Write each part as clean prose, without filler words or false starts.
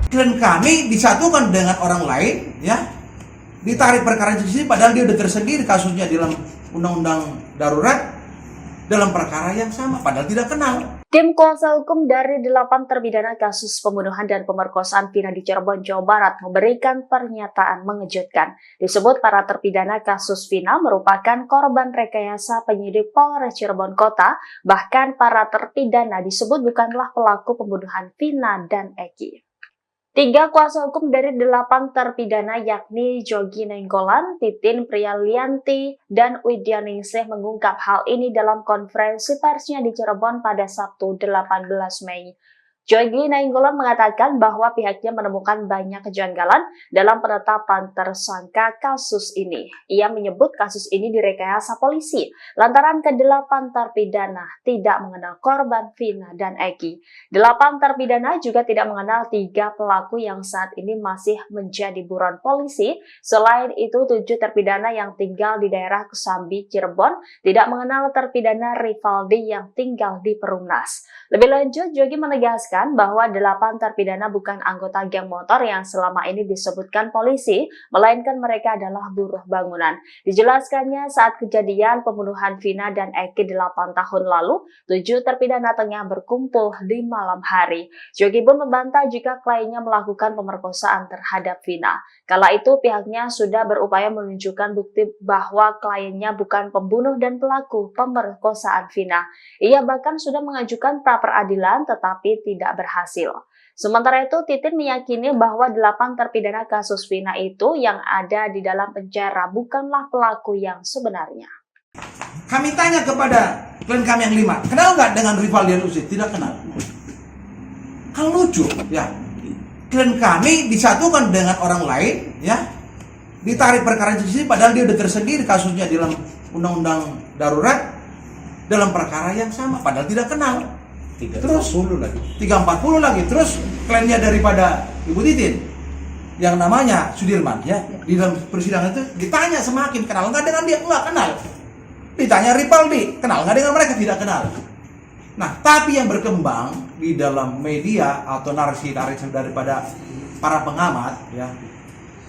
klien kami disatukan dengan orang lain, ya, ditarik perkara di sini, padahal dia udah tersendiri kasusnya dalam undang-undang darurat dalam perkara yang sama, padahal tidak kenal. Tim kuasa hukum dari 8 terpidana kasus pembunuhan dan pemerkosaan Vina di Cirebon, Jawa Barat memberikan pernyataan mengejutkan. Disebut para terpidana kasus Vina merupakan korban rekayasa penyidik Polres Cirebon Kota, bahkan para terpidana disebut bukanlah pelaku pembunuhan Vina dan Eki. 3 kuasa hukum dari 8 terpidana yakni Jogi Nainggolan, Titin Prialianti, dan Widyaningsih mengungkap hal ini dalam konferensi persnya di Cirebon pada Sabtu 18 Mei. Jogi Nainggolan mengatakan bahwa pihaknya menemukan banyak kejanggalan dalam penetapan tersangka kasus ini. Ia menyebut kasus ini direkayasa polisi lantaran ke-8 terpidana tidak mengenal korban Vina dan Eki. 8 terpidana juga tidak mengenal 3 pelaku yang saat ini masih menjadi buron polisi. Selain itu, 7 terpidana yang tinggal di daerah Kesambi, Cirebon tidak mengenal terpidana Rivaldi yang tinggal di Perumnas. Lebih lanjut, Jogi menegaskan bahwa 8 terpidana bukan anggota geng motor yang selama ini disebutkan polisi, melainkan mereka adalah buruh bangunan. Dijelaskannya saat kejadian pembunuhan Vina dan Eki 8 tahun lalu, 7 terpidana tengah berkumpul di malam hari. Jogi pun membantah jika kliennya melakukan pemerkosaan terhadap Vina. Kala itu pihaknya sudah berupaya menunjukkan bukti bahwa kliennya bukan pembunuh dan pelaku pemerkosaan Vina. Ia bahkan sudah mengajukan pra peradilan tetapi tidak berhasil. Sementara itu, Titin meyakini bahwa 8 terpidana kasus Vina itu yang ada di dalam penjara bukanlah pelaku yang sebenarnya. Kami tanya kepada klien kami yang 5, kenal nggak dengan Rivaldi dan Uzi? Tidak kenal. Kan lucu, ya. Klien kami disatukan dengan orang lain, ya, ditarik perkara di sini, padahal dia udah tersendiri kasusnya dalam undang-undang darurat dalam perkara yang sama, padahal tidak kenal. 340 lagi. Terus kliennya daripada Ibu Titin yang namanya Sudirman, ya, di dalam persidangan itu ditanya sama hakim, kenal nggak dengan dia? Nggak kenal. Ditanya Rivaldi, kenal nggak dengan mereka? Tidak kenal. Nah, tapi yang berkembang di dalam media atau narasi-narasi daripada para pengamat, ya,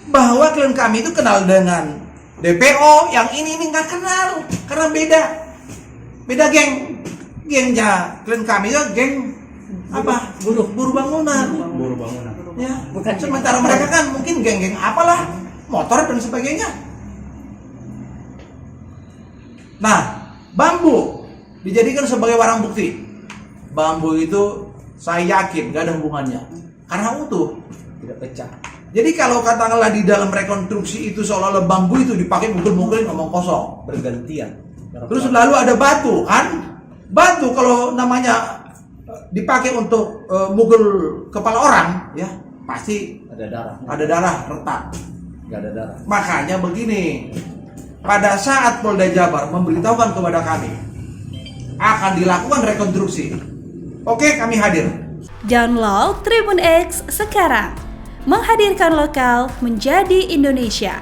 bahwa klien kami itu kenal dengan DPO, yang ini nggak kenal karena beda geng. Gengnya klien kami itu geng apa? Buruh bangunan. Ya, bukan. Sementara mereka kan mungkin geng-geng apalah, motor dan sebagainya. Nah, bambu dijadikan sebagai barang bukti. Bambu itu saya yakin gak ada hubungannya karena utuh, tidak pecah. Jadi kalau katakanlah di dalam rekonstruksi itu seolah-olah bambu itu dipakai mukul-mukulin ngomong kosong, bergantian. Terus lalu ada batu kan? Batu kalau namanya dipakai untuk mukul kepala orang, ya pasti ada darah. Ada darah retak. Nggak ada darah. Makanya begini, pada saat Polda Jabar memberitahukan kepada kami akan dilakukan rekonstruksi, oke, kami hadir. Download Tribun X sekarang, menghadirkan lokal menjadi Indonesia.